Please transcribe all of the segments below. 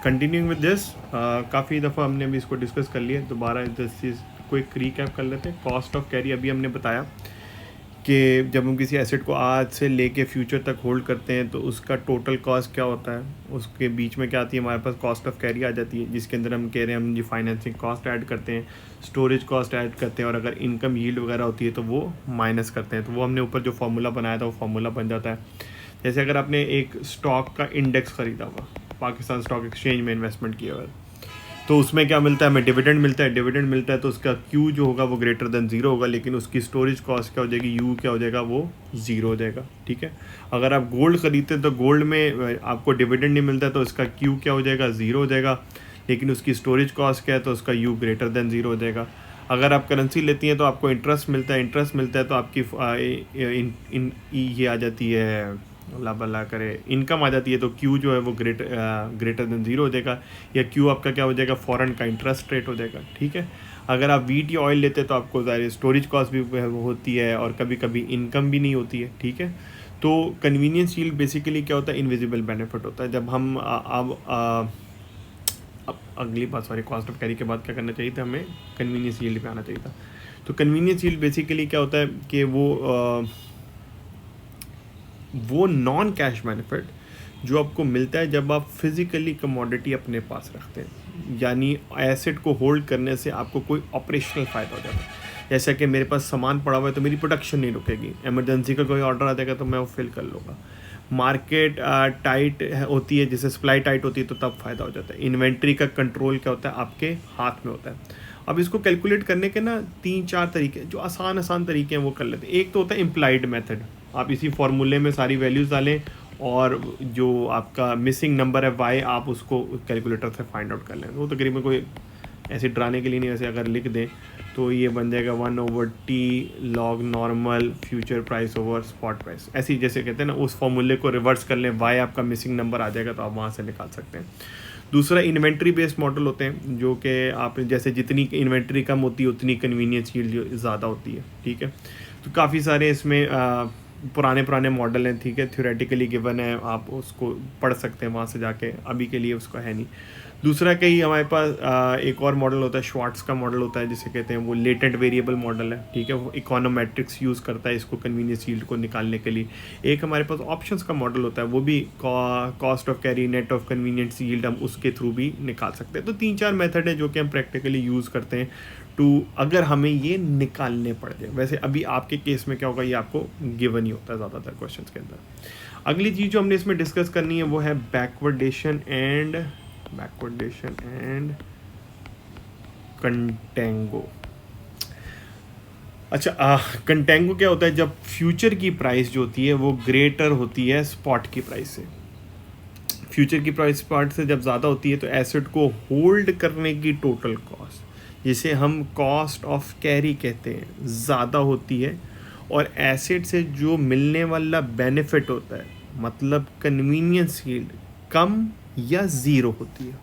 Continuing with this, काफ़ी दफ़ा हमने अभी इसको डिस्कस कर लिया, दोबारा इस चीज़ को एक रीकैप कर लेते हैं। कॉस्ट ऑफ कैरी अभी हमने बताया कि जब हम किसी एसेट को आज से लेके फ्यूचर तक होल्ड करते हैं तो उसका टोटल कॉस्ट क्या होता है, उसके बीच में क्या आती है, हमारे पास कॉस्ट ऑफ कैरी आ जाती है, जिसके अंदर हम कह रहे हैं हम जी फाइनेंसिंग कॉस्ट ऐड करते हैं, स्टोरेज कॉस्ट ऐड करते हैं, और अगर इनकम यील्ड वगैरह होती है तो वो माइनस करते हैं। तो वो हमने ऊपर जो फार्मूला बनाया था वो फार्मूला बन जाता है। जैसे अगर आपने एक स्टॉक का इंडेक्स खरीदा हुआ, पाकिस्तान स्टॉक एक्सचेंज में इन्वेस्टमेंट किया हुआ, तो उसमें क्या मिलता है, हमें डिविडेंड मिलता है। डिविडेंड मिलता है तो उसका क्यू जो होगा वो ग्रेटर देन जीरो होगा, लेकिन उसकी स्टोरेज कॉस्ट क्या हो जाएगी, यू क्या हो जाएगा, वो जीरो हो जाएगा। ठीक है। अगर आप गोल्ड खरीदते हैं तो गोल्ड में आपको डिविडेंड नहीं मिलता है तो उसका क्यू क्या हो जाएगा, ज़ीरो हो जाएगा, लेकिन उसकी स्टोरेज कॉस्ट क्या है तो उसका यू ग्रेटर देन ज़ीरो हो जाएगा। अगर आप करेंसी लेती हैं तो आपको इंटरेस्ट मिलता है तो आपकी ये आ जाती है, अल्लाह भला करे, इनकम आ जाती है, तो क्यू जो है वो ग्रेटर देन ज़ीरो हो जाएगा, या क्यू आपका क्या हो जाएगा, फॉरेन का इंटरेस्ट रेट हो जाएगा। ठीक है। अगर आप वीट या ऑयल लेते हैं तो आपको ज़ाहिर स्टोरेज कॉस्ट भी होती है और कभी कभी इनकम भी नहीं होती है। ठीक है। तो कन्वीनियंस यील्ड बेसिकली क्या होता है, इनविजिबल बेनिफिट होता है। जब हम अब अगली बात, सॉरी, कॉस्ट ऑफ कैरी के बाद क्या करना चाहिए था, हमें कन्वीनियंस यील्ड पे आना चाहिए था। तो कन्वीनियंस यील्ड बेसिकली क्या होता है कि वो नॉन कैश बेनिफिट जो आपको मिलता है जब आप फिज़िकली कमोडिटी अपने पास रखते हैं, यानी एसेट को होल्ड करने से आपको कोई ऑपरेशनल फ़ायदा हो जाता है। जैसा कि मेरे पास सामान पड़ा हुआ है तो मेरी प्रोडक्शन नहीं रुकेगी, इमरजेंसी का कोई ऑर्डर आ जाएगा तो मैं वो फिल कर लूँगा। मार्केट टाइट होती है, जैसे सप्लाई टाइट होती है तो तब फ़ायदा हो जाता है। इन्वेंट्री का कंट्रोल क्या होता है, आपके हाथ में होता है। अब इसको कैलकुलेट करने के ना 3-4 तरीके, जो आसान तरीके हैं वो कर लेते हैं। एक तो होता है इम्प्लाइड मेथड, आप इसी फॉर्मूले में सारी वैल्यूज़ डालें और जो आपका मिसिंग नंबर है वाई, आप उसको कैलकुलेटर से फाइंड आउट कर लें। वो तकरीबन कोई ऐसे डराने के लिए नहीं, वैसे अगर लिख दें तो ये बन जाएगा 1/t log normal future price over spot price. ऐसी जैसे कहते हैं ना, उस फॉर्मूले को रिवर्स कर लें, वाई आपका मिसिंग नंबर आ जाएगा तो आप वहाँ से निकाल सकते हैं। दूसरा इन्वेंट्री बेस्ड मॉडल होते हैं, जो कि आप जैसे जितनी इन्वेंट्री कम होती है उतनी कन्वीनियंस यील्ड ज़्यादा होती है। ठीक है। तो काफ़ी सारे इसमें पुराने मॉडल हैं। ठीक है। थ्योरेटिकली गिवन है, आप उसको पढ़ सकते हैं वहाँ से जाके, अभी के लिए उसका है नहीं। दूसरा कहीं हमारे पास एक और मॉडल होता है, श्वार्ट्ज का मॉडल होता है, जिसे कहते हैं वो लेटेंट वेरिएबल मॉडल है। ठीक है। वो इकोनोमेट्रिक्स यूज़ करता है इसको कन्वीनियंस यील्ड को निकालने के लिए। एक हमारे पास ऑप्शंस का मॉडल होता है, वो भी cost of carry net of convenience yield हम उसके थ्रू भी निकाल सकते हैं। तो 3-4 मेथड है जो कि हम प्रैक्टिकली यूज़ करते हैं अगर हमें ये निकालने पड़ जाए। वैसे अभी आपके केस में क्या होगा, ये आपको गिवन ही होता है ज़्यादातर क्वेश्चंस के अंदर। अगली चीज़ जो हमने इसमें डिस्कस करनी है वो है बैकवर्डेशन एंड कंटेंगो। अच्छा, कंटेंगो क्या होता है, जब फ्यूचर की प्राइस जो होती है वो ग्रेटर होती है स्पॉट की प्राइस से। फ्यूचर की प्राइस स्पॉट से जब ज़्यादा होती है तो एसेट को होल्ड करने की टोटल कॉस्ट, जिसे हम कॉस्ट ऑफ कैरी कहते हैं, ज़्यादा होती है, और एसेट से जो मिलने वाला बेनिफिट होता है, मतलब कन्वीनियंस यील्ड, कम या ज़ीरो होती है।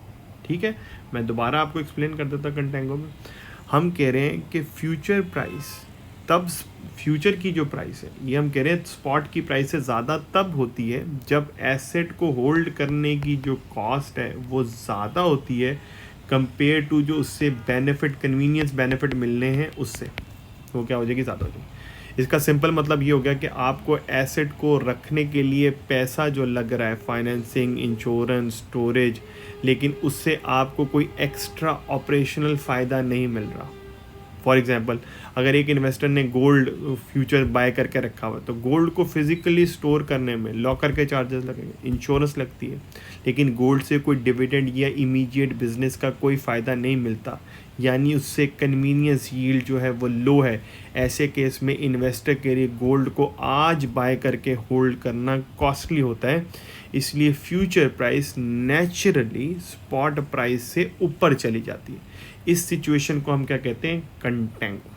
ठीक है। मैं दोबारा आपको एक्सप्लेन कर देता कंटेंगो में। हम कह रहे हैं कि फ्यूचर प्राइस तब, फ्यूचर की जो प्राइस है, ये हम कह रहे हैं स्पॉट की प्राइस से ज़्यादा तब होती है जब एसेट को होल्ड करने की जो कॉस्ट है वो ज़्यादा होती है कंपेयर टू जो उससे बेनिफिट, कन्वीनियंस बेनिफिट मिलने हैं उससे, वो क्या हो जाएगी, ज़्यादा हो जाएगी। इसका सिंपल मतलब ये हो गया कि आपको एसेट को रखने के लिए पैसा जो लग रहा है, फाइनेंसिंग, इंश्योरेंस, स्टोरेज, लेकिन उससे आपको कोई एक्स्ट्रा ऑपरेशनल फ़ायदा नहीं मिल रहा। फॉर एग्जांपल, अगर एक इन्वेस्टर ने गोल्ड फ्यूचर बाय करके रखा हुआ है तो गोल्ड को फिजिकली स्टोर करने में लॉकर के चार्जेस लगेंगे, इंश्योरेंस लगती है, लेकिन गोल्ड से कोई डिविडेंड या इमीडिएट बिजनेस का कोई फ़ायदा नहीं मिलता, यानी उससे कन्वीनियंस यील्ड जो है वो लो है। ऐसे केस में इन्वेस्टर के लिए गोल्ड को आज बाय करके होल्ड करना कॉस्टली होता है, इसलिए future price naturally spot price से ऊपर चली जाती है। इस सिचुएशन को हम क्या कहते हैं, कंटेंगो।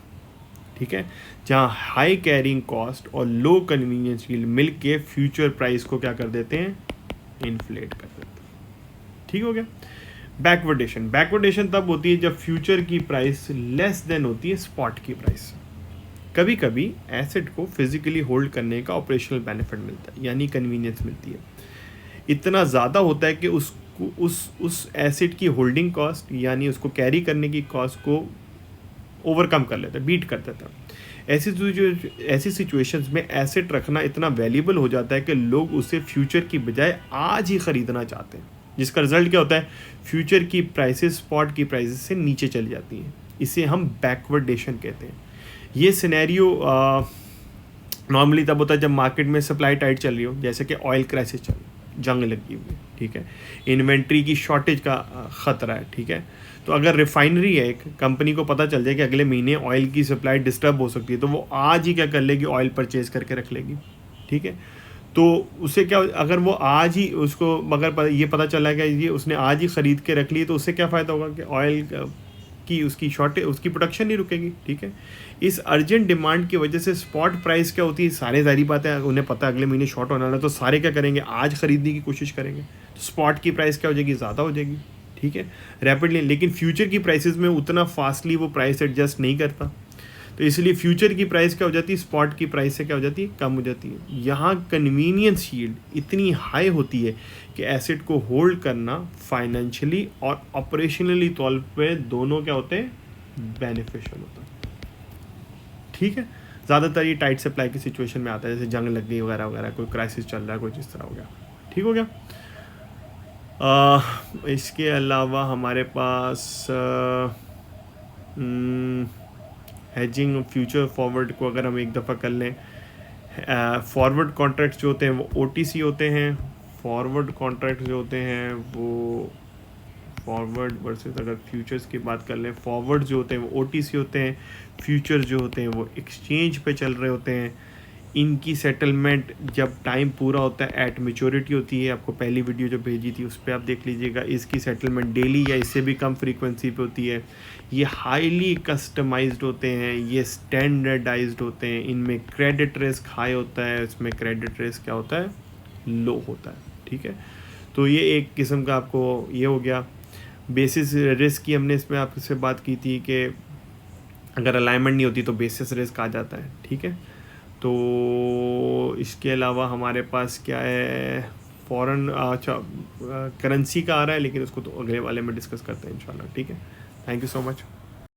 ठीक है। जहाँ हाई कैरिंग कॉस्ट और लो कन्वीनियंस यील्ड मिल के फ्यूचर प्राइस को क्या कर देते हैं, इन्फ्लेट कर देते हैं। ठीक हो गया। बैकवर्डेशन तब होती है जब फ्यूचर की प्राइस लेस देन होती है स्पॉट की प्राइस। कभी कभी एसेट को फिजिकली होल्ड करने का ऑपरेशनल बेनिफिट मिलता है, यानी कन्वीनियंस मिलती है। इतना ज़्यादा होता है कि उसको उस एसेट की होल्डिंग कॉस्ट यानी उसको कैरी करने की कॉस्ट को ओवरकम कर लेता है, बीट कर देता है। ऐसी सिचुएशंस में एसेट रखना इतना वैल्यूबल हो जाता है कि लोग उसे फ्यूचर की बजाय आज ही ख़रीदना चाहते हैं, जिसका रिजल्ट क्या होता है, फ्यूचर की प्राइसेस स्पॉट की प्राइसेस से नीचे चली जाती हैं। इसे हम बैकवर्डेशन कहते हैं। ये सिनेरियो नॉर्मली तब होता है जब मार्केट में सप्लाई टाइट चल रही हो, जैसे कि ऑयल क्राइसिस चल रही, जंग लगी हुई, ठीक है, इन्वेंट्री की शॉर्टेज का ख़तरा है, ठीक है। तो अगर रिफाइनरी है, एक कंपनी को पता चल जाए कि अगले महीने ऑयल की सप्लाई डिस्टर्ब हो सकती है, तो वो आज ही क्या कर लेगी, ऑयल परचेज करके रख लेगी, ठीक है। तो उसे क्या, अगर वो आज ही उसको अगर ये पता चला कि ये उसने आज ही ख़रीद के रख ली, तो उससे क्या फ़ायदा होगा कि ऑयल की उसकी शॉर्टेज, उसकी प्रोडक्शन नहीं रुकेगी, ठीक है। इस अर्जेंट डिमांड की वजह से स्पॉट प्राइस क्या होती है, सारे जारी बात है, उन्हें पता है अगले महीने शॉर्ट होने वाला है, तो सारे क्या करेंगे, आज ख़रीदने की कोशिश करेंगे, तो स्पॉट की प्राइस क्या हो जाएगी, ज़्यादा हो जाएगी, ठीक है, रैपिडली। लेकिन फ्यूचर की प्राइसेस में उतना फास्टली वो प्राइस एडजस्ट नहीं करता, तो इसलिए फ्यूचर की प्राइस क्या हो जाती है, स्पॉट की प्राइस से क्या हो जाती है, कम हो जाती है। यहाँ कन्वीनियंस यील्ड इतनी हाई होती है कि एसेट को होल्ड करना फाइनेंशियली और ऑपरेशनली तौर पे दोनों क्या होते हैं, बेनिफिशियल होता है, ठीक है। ज़्यादातर ये टाइट सप्लाई की सिचुएशन में आता है, जैसे जंग लग गई वगैरह वगैरह, कोई क्राइसिस चल रहा है, कोई जिस तरह हो गया, ठीक हो गया। इसके अलावा हमारे पास हेजिंग फ्यूचर फॉरवर्ड को अगर हम एक दफ़ा कर लें, फॉरवर्ड कॉन्ट्रैक्ट्स जो होते हैं वो OTC होते हैं। फॉरवर्ड कॉन्ट्रैक्ट्स जो होते हैं वो फॉरवर्ड वर्सेस, अगर फ्यूचर्स की बात कर लें, फॉरवर्ड जो होते हैं वो OTC होते हैं, फ्यूचर जो होते हैं वो एक्सचेंज पे चल रहे होते हैं। इनकी सेटलमेंट जब टाइम पूरा होता है एट मेच्योरिटी होती है। आपको पहली वीडियो जो भेजी थी उस पर आप देख लीजिएगा। इसकी सेटलमेंट डेली या इससे भी कम फ्रीक्वेंसी पे होती है। ये हाईली कस्टमाइज्ड होते हैं, ये स्टैंडर्डाइज्ड होते हैं, इनमें क्रेडिट रिस्क हाई होता है, इसमें क्रेडिट रिस्क क्या होता है, लो होता है, ठीक है। तो ये एक किस्म का आपको ये हो गया। बेसिस रिस्क की हमने इसमें आपसे बात की थी कि अगर अलाइनमेंट नहीं होती तो बेसिस रिस्क आ जाता है, ठीक है। तो इसके अलावा हमारे पास क्या है, फॉरेन अच्छा करेंसी का आ रहा है, लेकिन उसको तो अगले वाले में डिस्कस करते हैं इंशाल्लाह, ठीक है। Thank you so much.